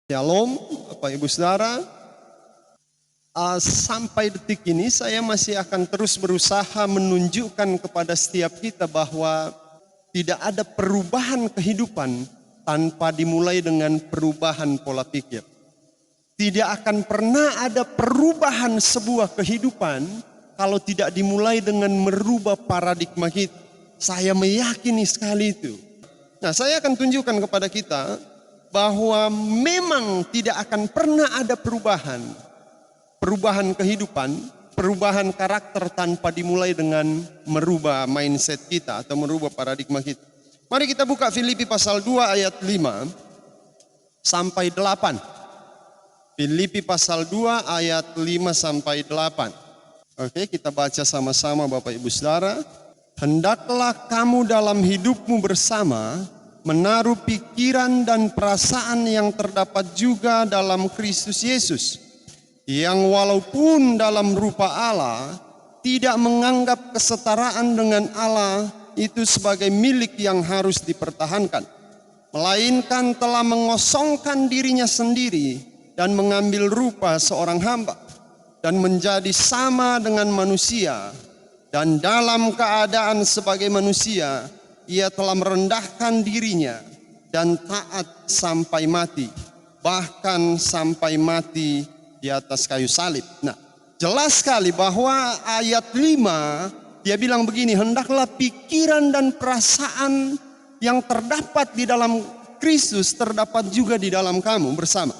Shalom, Bapak Ibu Saudara. Sampai detik ini saya masih akan terus berusaha menunjukkan kepada setiap kita bahwa tidak ada perubahan kehidupan tanpa dimulai dengan perubahan pola pikir. Tidak akan pernah ada perubahan sebuah kehidupan kalau tidak dimulai dengan merubah paradigma kita. Saya meyakini sekali itu. Nah, saya akan tunjukkan kepada kita bahwa memang tidak akan pernah ada perubahan kehidupan, perubahan karakter tanpa dimulai dengan merubah mindset kita atau merubah paradigma kita. Mari kita buka Filipi pasal 2 ayat 5 sampai 8. Filipi pasal 2 ayat 5 sampai 8. Oke, kita baca sama-sama Bapak Ibu Saudara. Hendaklah kamu dalam hidupmu bersama menaruh pikiran dan perasaan yang terdapat juga dalam Kristus Yesus, yang walaupun dalam rupa Allah tidak menganggap kesetaraan dengan Allah itu sebagai milik yang harus dipertahankan, melainkan telah mengosongkan dirinya sendiri dan mengambil rupa seorang hamba dan menjadi sama dengan manusia, dan dalam keadaan sebagai manusia ia telah merendahkan dirinya dan taat sampai mati, bahkan sampai mati di atas kayu salib. Nah, jelas sekali bahwa ayat 5 dia bilang begini, hendaklah pikiran dan perasaan yang terdapat di dalam Kristus terdapat juga di dalam kamu bersama.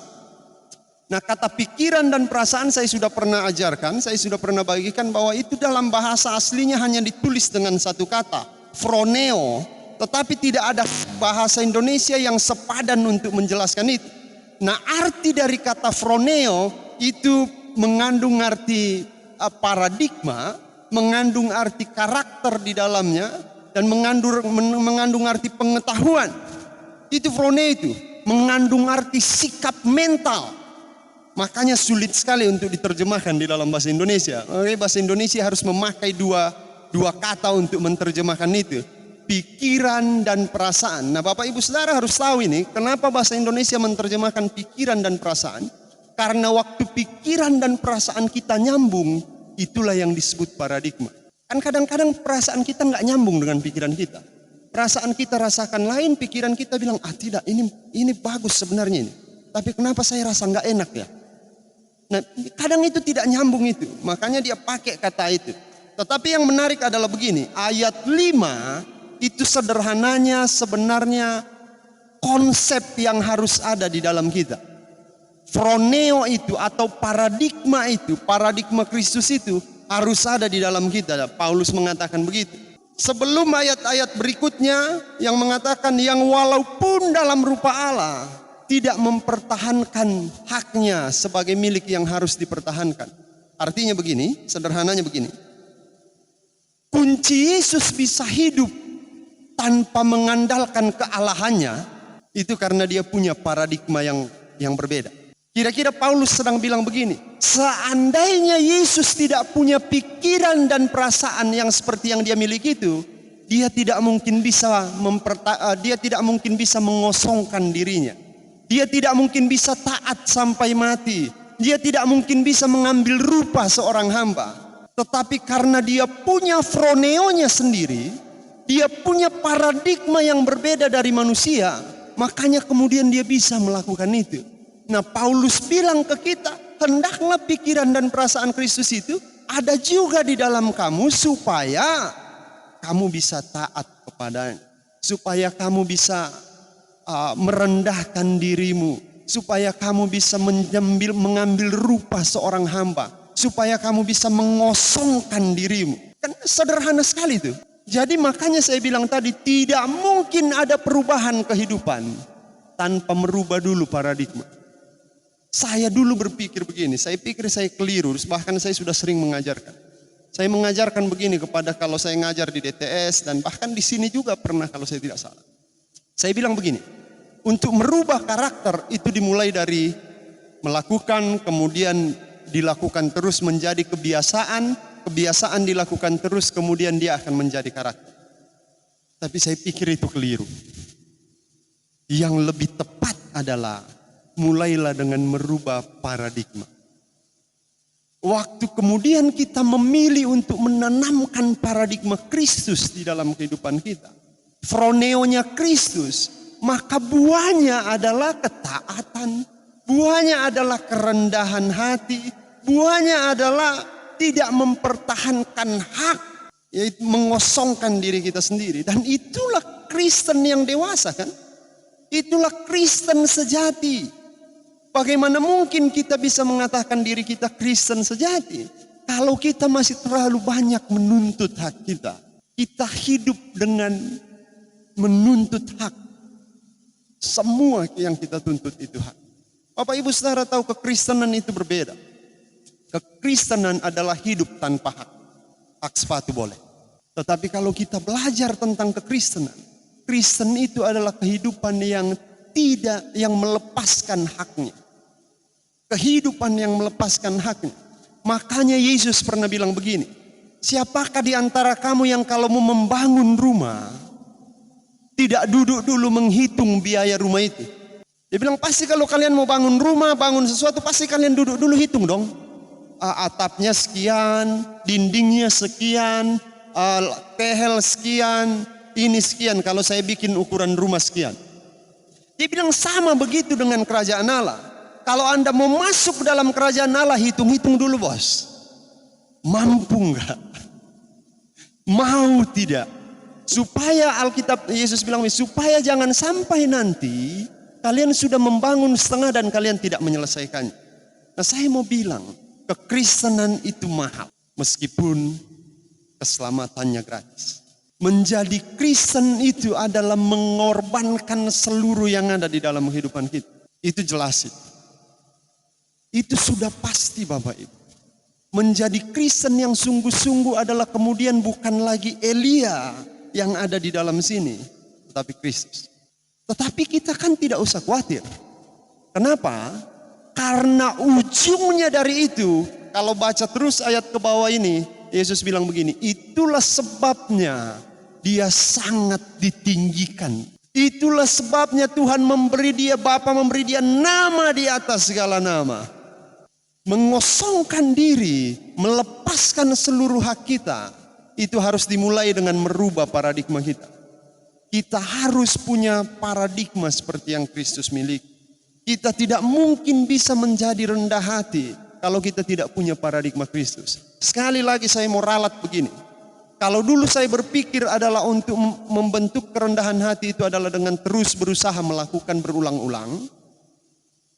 Nah, kata pikiran dan perasaan saya sudah pernah ajarkan, saya sudah pernah bagikan bahwa itu dalam bahasa aslinya hanya ditulis dengan satu kata, phroneo, tetapi tidak ada bahasa Indonesia yang sepadan untuk menjelaskan itu. Nah, arti dari kata phroneo itu mengandung arti paradigma, mengandung arti karakter di dalamnya, dan mengandung arti pengetahuan. Itu phroneo itu, mengandung arti sikap mental. Makanya sulit sekali untuk diterjemahkan di dalam bahasa Indonesia. Oke, bahasa Indonesia harus memakai dua kata untuk menerjemahkan itu. Pikiran dan perasaan. Nah, Bapak Ibu Saudara harus tahu ini, kenapa bahasa Indonesia menerjemahkan pikiran dan perasaan? Karena waktu pikiran dan perasaan kita nyambung, itulah yang disebut paradigma. Kan kadang-kadang perasaan kita nggak nyambung dengan pikiran kita. Perasaan kita rasakan lain, pikiran kita bilang, tidak, ini bagus sebenarnya ini. Tapi kenapa saya rasa nggak enak ya? Nah, kadang itu tidak nyambung itu. Makanya dia pakai kata itu. Tetapi yang menarik adalah begini, ayat 5 itu sederhananya sebenarnya konsep yang harus ada di dalam kita. Phroneo itu atau paradigma itu, paradigma Kristus itu harus ada di dalam kita. Paulus mengatakan begitu. Sebelum ayat-ayat berikutnya yang mengatakan yang walaupun dalam rupa Allah tidak mempertahankan haknya sebagai milik yang harus dipertahankan. Artinya begini, sederhananya begini. Kunci Yesus bisa hidup tanpa mengandalkan kealahannya, itu karena dia punya paradigma yang berbeda. Kira-kira Paulus sedang bilang begini, seandainya Yesus tidak punya pikiran dan perasaan yang seperti yang dia miliki itu, dia tidak mungkin bisa mengosongkan dirinya. Dia tidak mungkin bisa taat sampai mati. Dia tidak mungkin bisa mengambil rupa seorang hamba. Tetapi karena dia punya phroneonya sendiri, dia punya paradigma yang berbeda dari manusia, makanya kemudian dia bisa melakukan itu. Nah, Paulus bilang ke kita, hendaklah pikiran dan perasaan Kristus itu ada juga di dalam kamu supaya kamu bisa taat kepadanya. Supaya kamu bisa merendahkan dirimu, supaya kamu bisa mengambil rupa seorang hamba, supaya kamu bisa mengosongkan dirimu. Kan sederhana sekali itu. Jadi makanya saya bilang tadi, tidak mungkin ada perubahan kehidupan tanpa merubah dulu paradigma. Saya dulu berpikir begini, saya pikir saya keliru, bahkan saya sudah sering mengajarkan. Saya mengajarkan begini kepada, kalau saya ngajar di DTS dan bahkan di sini juga pernah kalau saya tidak salah. Saya bilang begini, untuk merubah karakter itu dimulai dari melakukan, kemudian dilakukan terus menjadi kebiasaan, kebiasaan dilakukan terus, kemudian dia akan menjadi karakter. Tapi saya pikir itu keliru. Yang lebih tepat adalah mulailah dengan merubah paradigma. Waktu kemudian kita memilih untuk menanamkan paradigma Kristus di dalam kehidupan kita, froneonya Kristus, maka buahnya adalah ketaatan, buahnya adalah kerendahan hati, buahnya adalah tidak mempertahankan hak, yaitu mengosongkan diri kita sendiri. Dan itulah Kristen yang dewasa kan? Itulah Kristen sejati. Bagaimana mungkin kita bisa mengatakan diri kita Kristen sejati kalau kita masih terlalu banyak menuntut hak kita. Kita hidup dengan menuntut hak. Semua yang kita tuntut itu hak. Bapak Ibu Saudara tahu kekristenan itu berbeda. Kekristenan adalah hidup tanpa hak. Hak sepatu boleh. Tetapi kalau kita belajar tentang kekristenan, Kristen itu adalah kehidupan yang melepaskan haknya. Kehidupan yang melepaskan haknya. Makanya Yesus pernah bilang begini, siapakah di antara kamu yang kalau mau membangun rumah, tidak duduk dulu menghitung biaya rumah itu? Dia bilang pasti kalau kalian mau bangun rumah, bangun sesuatu, pasti kalian duduk dulu hitung dong. Atapnya sekian, dindingnya sekian, tehel sekian, ini sekian kalau saya bikin ukuran rumah sekian. Dia bilang sama begitu dengan kerajaan Allah. Kalau Anda mau masuk dalam kerajaan Allah, hitung-hitung dulu bos. Mampu enggak? Mau tidak? Supaya Alkitab, Yesus bilang, supaya jangan sampai nanti kalian sudah membangun setengah dan kalian tidak menyelesaikannya. Nah saya mau bilang, kekristenan itu mahal. Meskipun keselamatannya gratis. Menjadi Kristen itu adalah mengorbankan seluruh yang ada di dalam kehidupan kita. Itu jelas itu. Itu sudah pasti Bapak Ibu. Menjadi Kristen yang sungguh-sungguh adalah kemudian bukan lagi Elia yang ada di dalam sini, tetapi Kristus. Tetapi kita kan tidak usah khawatir. Kenapa? Karena ujungnya dari itu, kalau baca terus ayat ke bawah ini, Yesus bilang begini, itulah sebabnya dia sangat ditinggikan. Itulah sebabnya Tuhan memberi dia, Bapa memberi dia nama di atas segala nama. Mengosongkan diri, melepaskan seluruh hak kita, itu harus dimulai dengan merubah paradigma kita. Kita harus punya paradigma seperti yang Kristus miliki. Kita tidak mungkin bisa menjadi rendah hati kalau kita tidak punya paradigma Kristus. Sekali lagi saya mau ralat begini. Kalau dulu saya berpikir adalah untuk membentuk kerendahan hati itu adalah dengan terus berusaha melakukan berulang-ulang.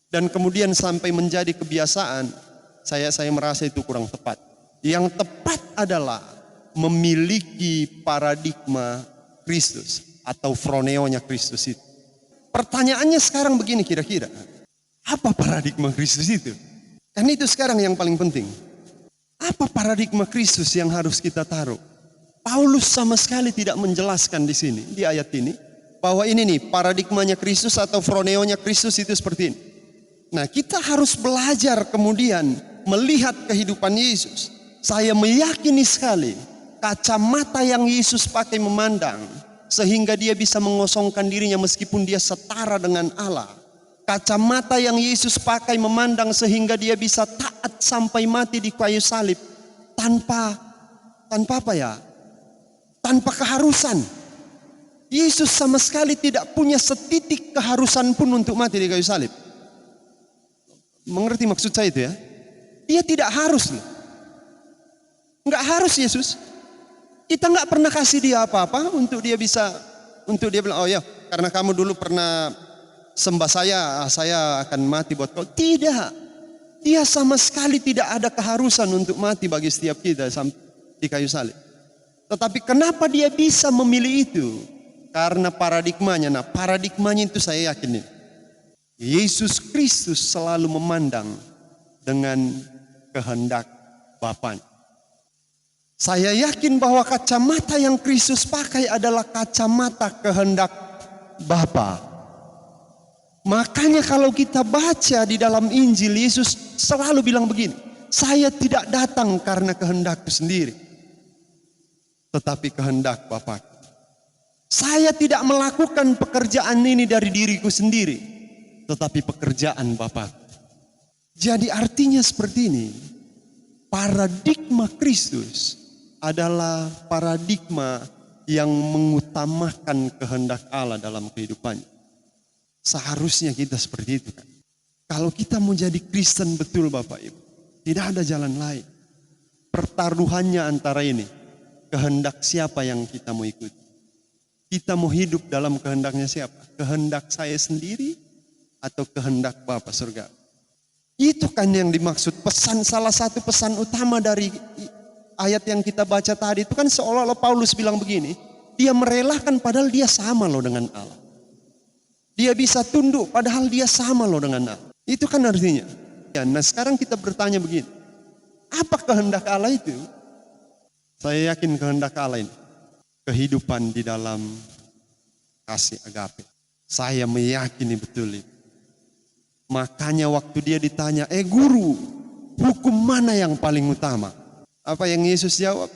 Dan kemudian sampai menjadi kebiasaan, saya merasa itu kurang tepat. Yang tepat adalah memiliki paradigma Kristus atau froneonya Kristus itu. Pertanyaannya sekarang begini kira-kira, apa paradigma Kristus itu? Kan itu sekarang yang paling penting. Apa paradigma Kristus yang harus kita taruh? Paulus sama sekali tidak menjelaskan di sini, di ayat ini, bahwa ini nih paradigmanya Kristus atau froneonya Kristus itu seperti ini. Nah kita harus belajar kemudian melihat kehidupan Yesus. Saya meyakini sekali kacamata yang Yesus pakai memandang sehingga dia bisa mengosongkan dirinya meskipun dia setara dengan Allah. Kacamata yang Yesus pakai memandang sehingga dia bisa taat sampai mati di kayu salib tanpa apa ya? Tanpa keharusan. Yesus sama sekali tidak punya setitik keharusan pun untuk mati di kayu salib. Mengerti maksud saya itu ya? Dia tidak harus loh. Enggak harus Yesus. Kita enggak pernah kasih dia apa-apa untuk dia bisa, untuk dia bilang, oh ya karena kamu dulu pernah sembah saya akan mati buat kau. Tidak. Dia sama sekali tidak ada keharusan untuk mati bagi setiap kita di kayu salib. Tetapi kenapa dia bisa memilih itu? Karena paradigmanya. Nah paradigmanya itu saya yakin ini. Yesus Kristus selalu memandang dengan kehendak Bapanya. Saya yakin bahwa kacamata yang Kristus pakai adalah kacamata kehendak Bapa. Makanya kalau kita baca di dalam Injil, Yesus selalu bilang begini, saya tidak datang karena kehendakku sendiri, tetapi kehendak Bapa. Saya tidak melakukan pekerjaan ini dari diriku sendiri, tetapi pekerjaan Bapa. Jadi artinya seperti ini, paradigma Kristus adalah paradigma yang mengutamakan kehendak Allah dalam kehidupannya. Seharusnya kita seperti itu kan. Kalau kita mau jadi Kristen betul Bapak Ibu, tidak ada jalan lain. Pertaruhannya antara ini, kehendak siapa yang kita mau ikuti. Kita mau hidup dalam kehendaknya siapa? Kehendak saya sendiri atau kehendak Bapa surga? Itu kan yang dimaksud pesan, salah satu pesan utama dari ayat yang kita baca tadi itu kan seolah-olah Paulus bilang begini, dia merelakan padahal dia sama loh dengan Allah. Dia bisa tunduk padahal dia sama loh dengan Allah. Itu kan artinya. Ya, nah sekarang kita bertanya begini, apa kehendak Allah itu? Saya yakin kehendak Allah ini kehidupan di dalam kasih agape. Saya meyakini betul itu. Makanya waktu dia ditanya, guru, hukum mana yang paling utama? Apa yang Yesus jawab?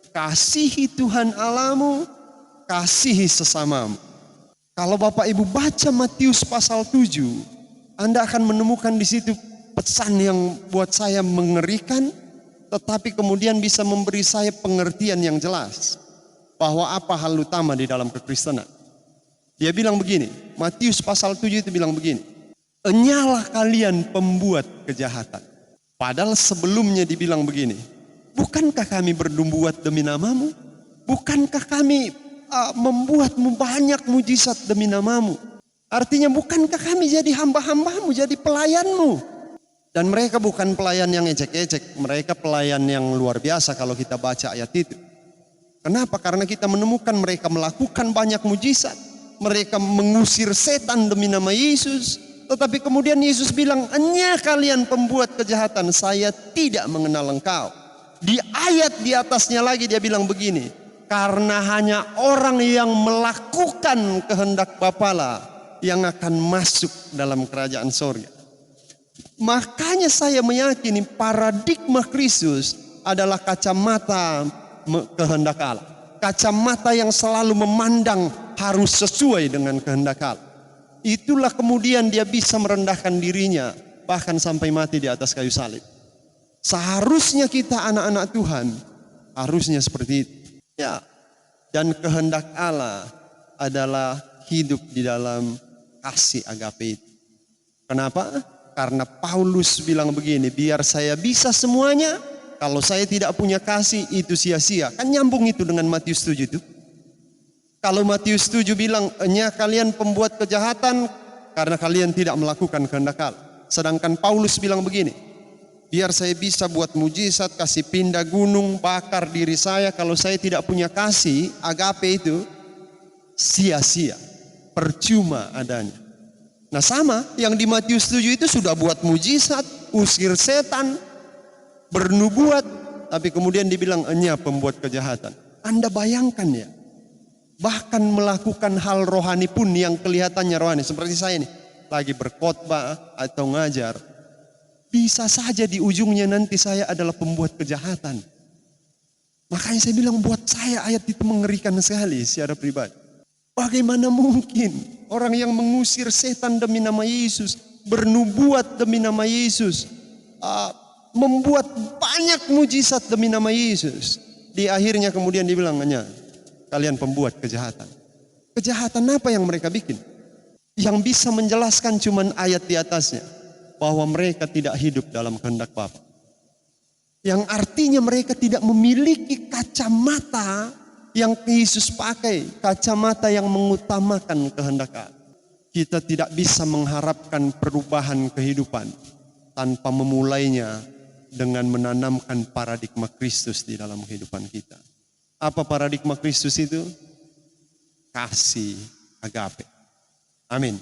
Kasihi Tuhan Allahmu, kasihi sesamamu. Kalau Bapak Ibu baca Matius pasal 7, Anda akan menemukan di situ pesan yang buat saya mengerikan, tetapi kemudian bisa memberi saya pengertian yang jelas bahwa apa hal utama di dalam kekristenan. Dia bilang begini, Matius pasal 7 itu bilang begini, enyalah kalian pembuat kejahatan. Padahal sebelumnya dibilang begini, bukankah kami bernubuat demi namamu? Bukankah kami membuatmu banyak mujizat demi namamu? Artinya bukankah kami jadi hamba-hambamu, jadi pelayanmu? Dan mereka bukan pelayan yang ecek-ecek, mereka pelayan yang luar biasa kalau kita baca ayat itu. Kenapa? Karena kita menemukan mereka melakukan banyak mujizat. Mereka mengusir setan demi nama Yesus. Tetapi kemudian Yesus bilang, "Enya kalian pembuat kejahatan, saya tidak mengenal engkau." Di ayat di atasnya lagi dia bilang begini, karena hanya orang yang melakukan kehendak Bapa yang akan masuk dalam kerajaan sorga. Makanya saya meyakini paradigma Kristus adalah kacamata kehendak Allah. Kacamata yang selalu memandang harus sesuai dengan kehendak Allah. Itulah kemudian dia bisa merendahkan dirinya bahkan sampai mati di atas kayu salib. Seharusnya kita anak-anak Tuhan harusnya seperti itu. Ya. Dan kehendak Allah adalah hidup di dalam kasih agape itu. Kenapa? Karena Paulus bilang begini, biar saya bisa semuanya, kalau saya tidak punya kasih itu sia-sia. Kan nyambung itu dengan Matius 7 itu. Kalau Matius 7 bilang, "Enya kalian pembuat kejahatan karena kalian tidak melakukan kehendak Allah." Sedangkan Paulus bilang begini, biar saya bisa buat mujizat, kasih pindah gunung, bakar diri saya, kalau saya tidak punya kasih agape itu sia-sia, percuma adanya. Nah sama yang di Matius 7 itu sudah buat mujizat, usir setan, bernubuat, tapi kemudian dibilang enya pembuat kejahatan. Anda bayangkan ya, bahkan melakukan hal rohani pun yang kelihatannya rohani, seperti saya nih, lagi berkhotbah atau ngajar, bisa saja di ujungnya nanti saya adalah pembuat kejahatan. Makanya saya bilang buat saya ayat itu mengerikan sekali secara pribadi. Bagaimana mungkin orang yang mengusir setan demi nama Yesus, bernubuat demi nama Yesus, membuat banyak mujizat demi nama Yesus, di akhirnya kemudian dibilangnya kalian pembuat kejahatan. Kejahatan apa yang mereka bikin? Yang bisa menjelaskan cuman ayat di atasnya, bahwa mereka tidak hidup dalam kehendak Bapa. Yang artinya mereka tidak memiliki kacamata yang Yesus pakai, kacamata yang mengutamakan kehendak Allah. Kita tidak bisa mengharapkan perubahan kehidupan tanpa memulainya dengan menanamkan paradigma Kristus di dalam kehidupan kita. Apa paradigma Kristus itu? Kasih agape. Amin.